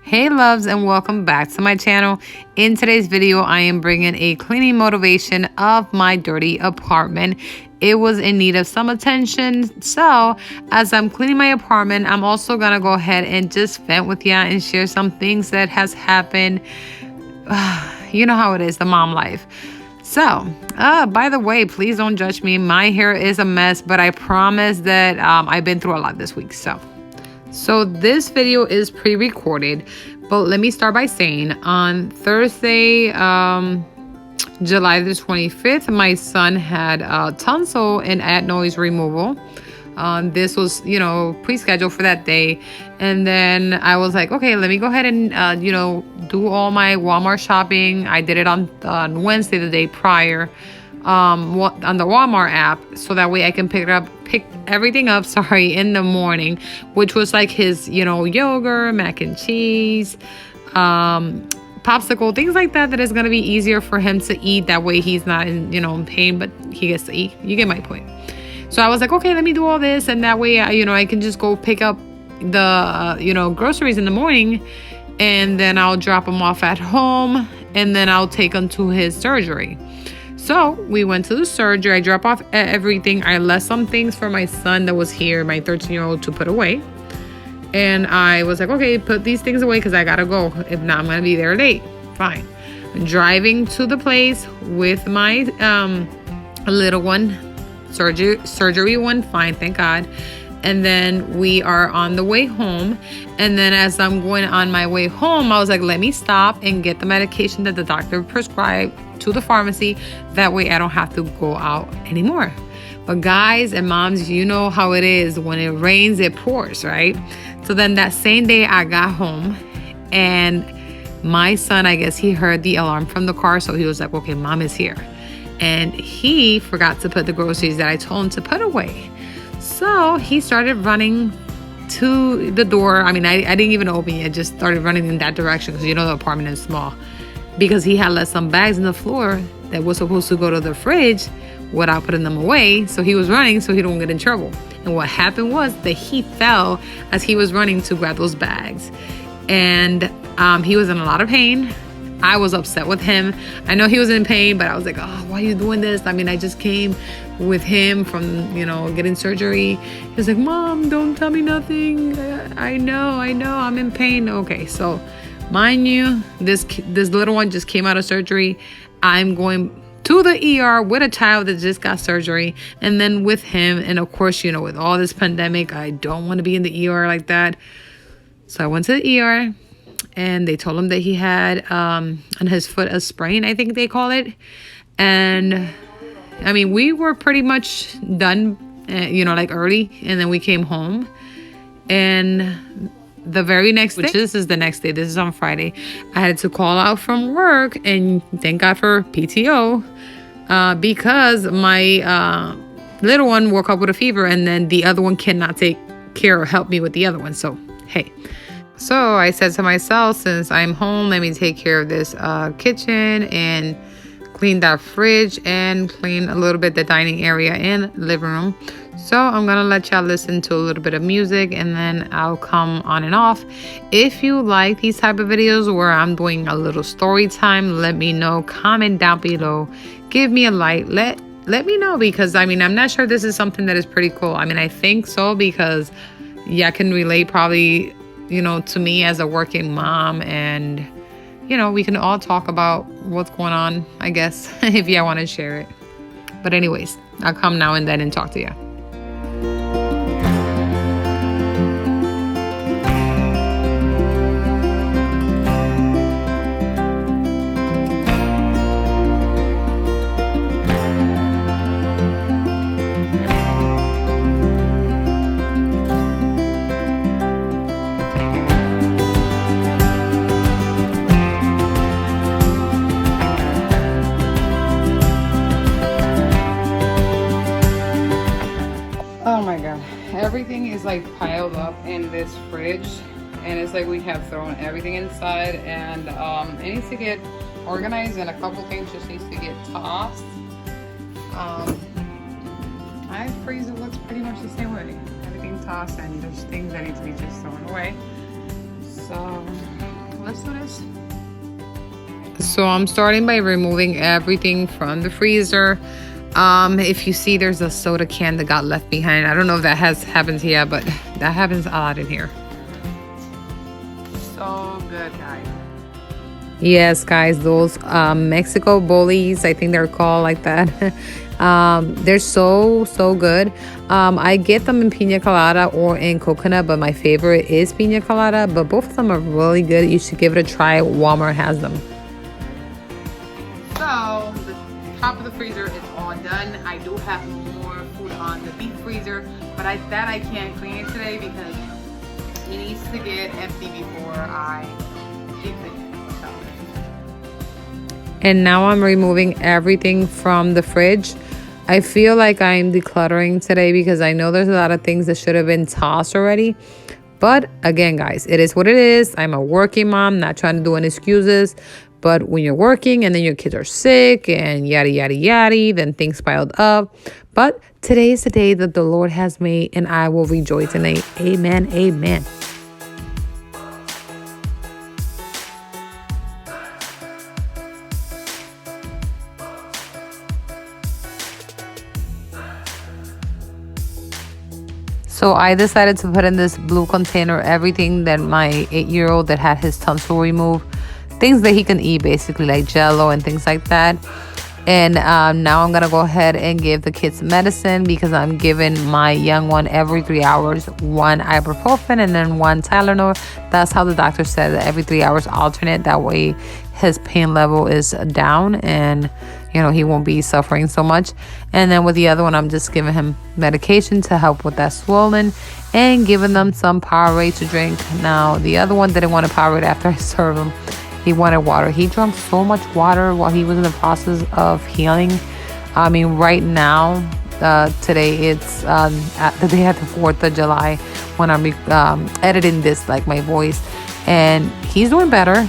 Hey loves, and welcome back to my channel. In today's video, I am bringing a cleaning motivation of my dirty apartment. It was in need of some attention, so as I'm cleaning my apartment, I'm also gonna go ahead and just vent with ya and share some things that has happened. You know how it is, the mom life. So, by the way, please don't judge me. My hair is a mess, but I promise that I've been through a lot this week. So this video is pre-recorded, but let me start by saying on Thursday, July the 25th, my son had tonsil and adenoid removal. This was, pre-scheduled for that day. And then I was like, okay, let me go ahead and, do all my Walmart shopping. I did it on Wednesday, the day prior, on the Walmart app, so that way I can pick everything up, in the morning, which was like his, yogurt, mac and cheese, popsicle, things like that is going to be easier for him to eat. That way he's not in pain, but he gets to eat. You get my point. So I was like, okay, let me do all this, and that way, I can just go pick up the, groceries in the morning, and then I'll drop him off at home, and then I'll take him to his surgery. So we went to the surgery. I dropped off everything. I left some things for my son that was here, my 13-year-old, to put away. And I was like, okay, put these things away because I got to go. If not, I'm going to be there late. Fine. I'm driving to the place with my little one, surgery one. Fine, thank God. And then we are on the way home. And then as I'm going on my way home, I was like, let me stop and get the medication that the doctor prescribed to the pharmacy. That way I don't have to go out anymore. But guys and moms, you know how it is. When it rains, it pours, right? So then that same day I got home, and my son, I guess he heard the alarm from the car. So he was like, okay, mom is here. And he forgot to put the groceries that I told him to put away. So he started running to the door. I mean, I didn't even open it. I just started running in that direction because the apartment is small. Because he had left some bags on the floor that was supposed to go to the fridge without putting them away. So he was running so he don't get in trouble. And what happened was that he fell as he was running to grab those bags. And he was in a lot of pain. I was upset with him. I know he was in pain, but I was like, oh, why are you doing this? I mean, I just came with him from, getting surgery. He was like, Mom, don't tell me nothing. I know, I'm in pain. Okay, so mind you, this little one just came out of surgery. I'm going to the ER with a child that just got surgery, and then with him. And of course, with all this pandemic, I don't want to be in the ER like that. So I went to the ER. And they told him that he had on his foot a sprain, I think they call it. And I mean, we were pretty much done, like early. And then we came home. And the very next day, which this is the next day, this is on Friday, I had to call out from work. And thank God for PTO, because my little one woke up with a fever. And then the other one cannot take care or help me with the other one. So, hey. So I said to myself, since I'm home, let me take care of this kitchen and clean that fridge and clean a little bit the dining area and living room. So I'm going to let y'all listen to a little bit of music, and then I'll come on and off. If you like these type of videos where I'm doing a little story time, let me know. Comment down below. Give me a like. Let me know, because I mean, I'm not sure this is something that is pretty cool. I mean, I think so, because y'all can relate probably, to me as a working mom, and, we can all talk about what's going on, I guess, if y'all want to share it. But anyways, I'll come now and then and talk to you. Everything is like piled up in this fridge, and it's like we have thrown everything inside, and it needs to get organized, and a couple things just needs to get tossed. My freezer looks pretty much the same way. Everything tossed, and there's things that need to be just thrown away. So let's do this. So I'm starting by removing everything from the freezer. If you see, there's a soda can that got left behind. I don't know if that has happened yet, but that happens a lot in here. So good, guys. Yes, guys, those Mexico bullies, I think they're called like that. They're so good. I get them in pina colada or in coconut, but my favorite is pina colada. But both of them are really good. You should give it a try. Walmart has them. So the top of the freezer is all done. I do have more food on the deep freezer, but I can't clean it today because it needs to get empty before I deep clean it. So. And now I'm removing everything from the fridge. I feel like I'm decluttering today because I know there's a lot of things that should have been tossed already. But again, guys, it is what it is. I'm a working mom, not trying to do any excuses. But when you're working and then your kids are sick and yada, yada, yada, then things piled up. But today is the day that the Lord has made, and I will rejoice in it. Amen, amen. So I decided to put in this blue container everything that my 8-year-old that had his tonsil removed. Things that he can eat, basically, like Jello and things like that. And now I'm gonna go ahead and give the kids medicine because I'm giving my young one every 3 hours 1 ibuprofen and then 1 Tylenol. That's how the doctor said, that every 3 hours alternate. That way his pain level is down and he won't be suffering so much. And then with the other one, I'm just giving him medication to help with that swelling and giving them some Powerade to drink. Now the other one didn't want a Powerade after I served him. He wanted water. He drank so much water while he was in the process of healing. I mean, right now, today it's the day after 4th of July when I'm editing this, like my voice. And he's doing better.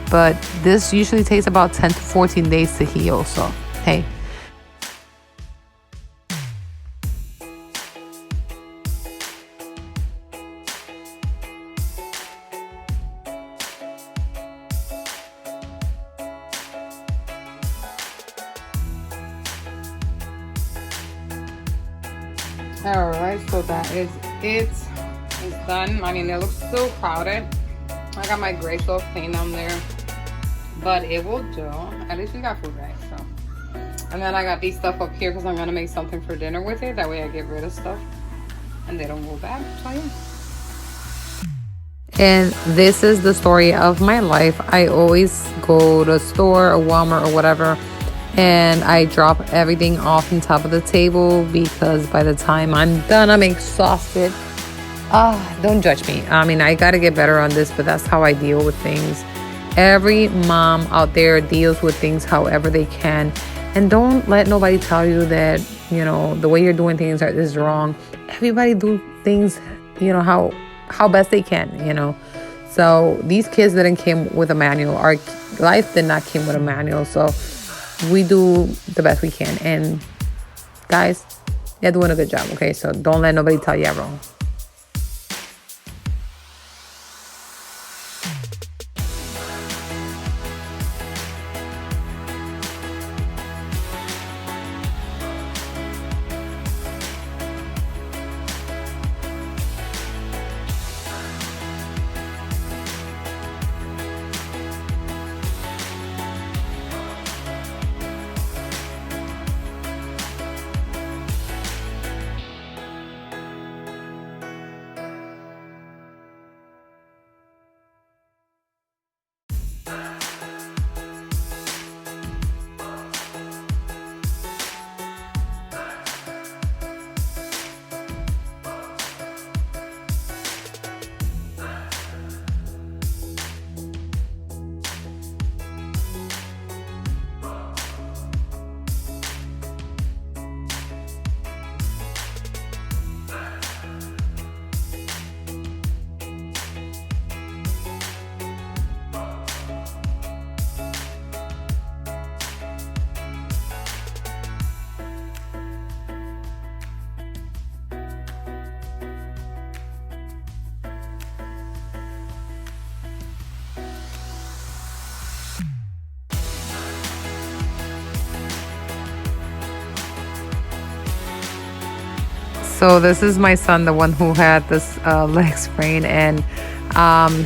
But this usually takes about 10 to 14 days to heal. So, hey. All right, so that is it. It's done. I mean, it looks so crowded. I got my gray stuff clean down there, but it will do. At least we got food bags. So, and then I got these stuff up here because I'm gonna make something for dinner with it. That way I get rid of stuff and they don't go bad. So yeah. And this is the story of my life. I always go to a store or Walmart or whatever, and I drop everything off on top of the table because by the time I'm done, I'm exhausted. Don't judge me. I mean, I gotta get better on this, but that's how I deal with things. Every mom out there deals with things however they can. And don't let nobody tell you that, the way you're doing things is wrong. Everybody do things, how best they can, So these kids didn't came with a manual. Our life did not came with a manual. So we do the best we can. And guys, you're doing a good job, okay? So don't let nobody tell you you're wrong. So this is my son, the one who had this leg sprain, and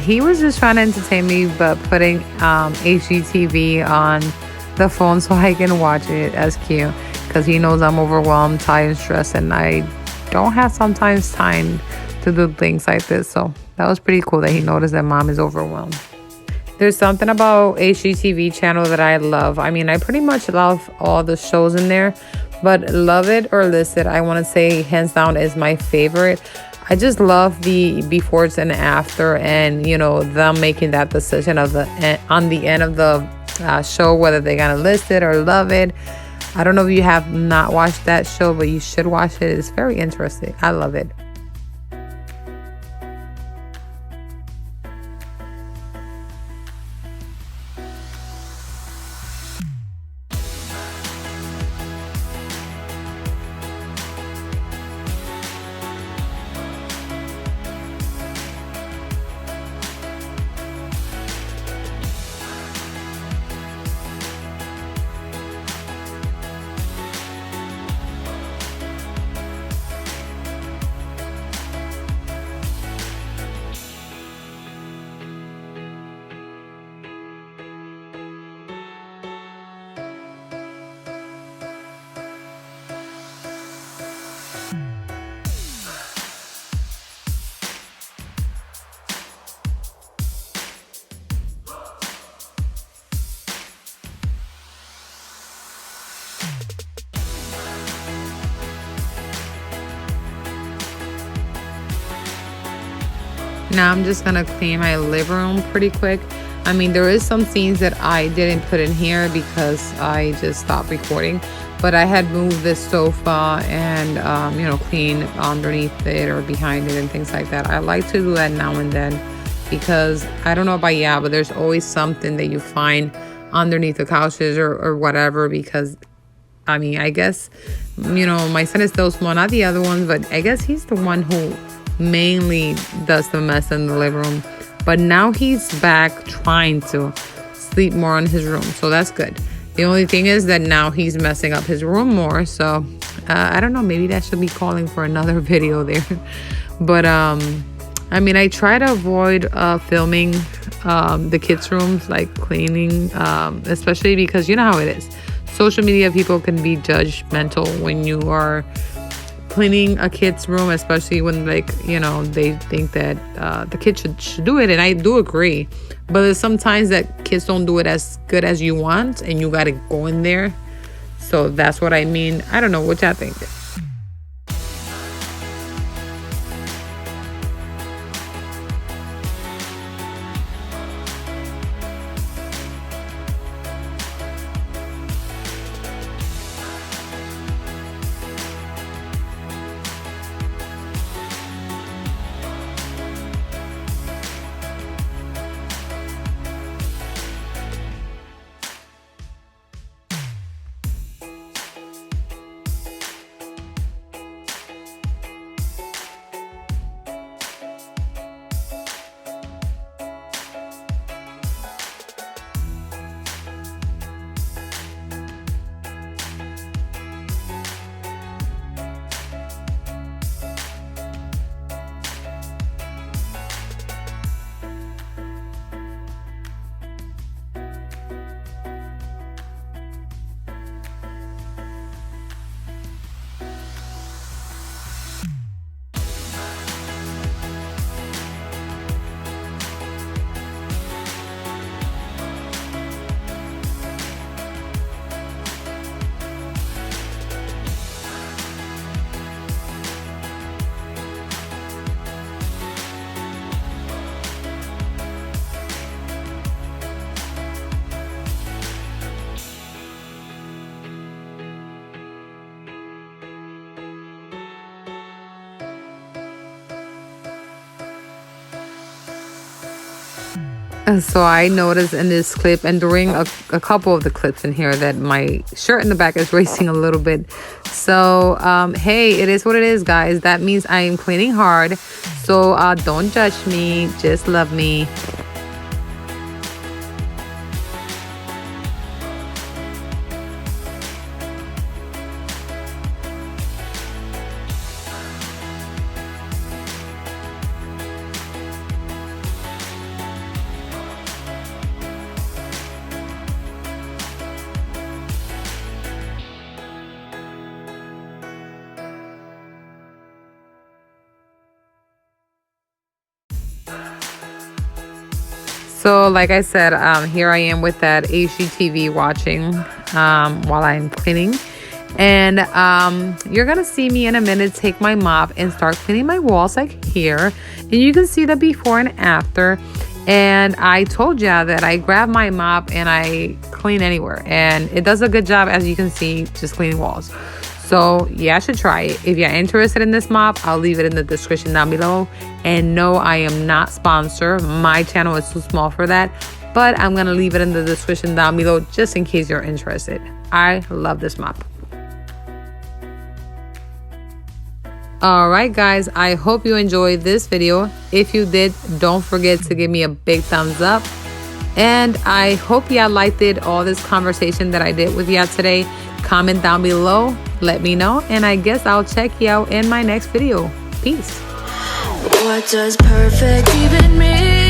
he was just trying to entertain me, but putting HGTV on the phone so I can watch it. As cute, because he knows I'm overwhelmed, tired, and stressed, and I don't have sometimes time to do things like this. So that was pretty cool that he noticed that mom is overwhelmed. There's something about HGTV channel that I love. I mean, I pretty much love all the shows in there, but Love It or List It, I want to say hands down is my favorite. I just love the befores and after, and you know, them making that decision of on the end of the show whether they're gonna list it or love it. I don't know if you have not watched that show, but you should watch it. It's very interesting. I love it. Now I'm just gonna clean my living room pretty quick. I mean, there is some scenes that I didn't put in here because I just stopped recording, but I had moved this sofa and you know, clean underneath it or behind it and things like that. I like to do that now and then because I don't know about yeah, but there's always something that you find underneath the couches or whatever. Because I mean, I guess, you know, my son is still small, not the other ones, but I guess he's the one who mainly does the mess in the living room. But now he's back trying to sleep more in his room, so that's good. The only thing is that now he's messing up his room more, so I don't know, maybe that should be calling for another video there. But I mean, I try to avoid filming the kids' rooms, like cleaning, especially because you know how it is. Social media people can be judgmental when you are cleaning a kid's room, especially when, like, you know, they think that the kid should do it, and I do agree. But there's sometimes that kids don't do it as good as you want, and you gotta go in there. So that's what I mean. I don't know what y'all think. And so I noticed in this clip and during a couple of the clips in here that my shirt in the back is racing a little bit. So, hey, it is what it is, guys. That means I am cleaning hard. So don't judge me. Just love me. So like I said, here I am with that HGTV watching while I'm cleaning. And you're gonna see me in a minute take my mop and start cleaning my walls like here. And you can see the before and after. And I told ya that I grab my mop and I clean anywhere. And it does a good job, as you can see, just cleaning walls. So yeah, I should try it. If you're interested in this mop, I'll leave it in the description down below. And no, I am not sponsored. My channel is too small for that. But I'm gonna leave it in the description down below just in case you're interested. I love this mop. Alright guys, I hope you enjoyed this video. If you did, don't forget to give me a big thumbs up. And I hope y'all liked it, all this conversation that I did with y'all today. Comment down below, let me know, and I guess I'll check you out in my next video. Peace. What does perfect even mean?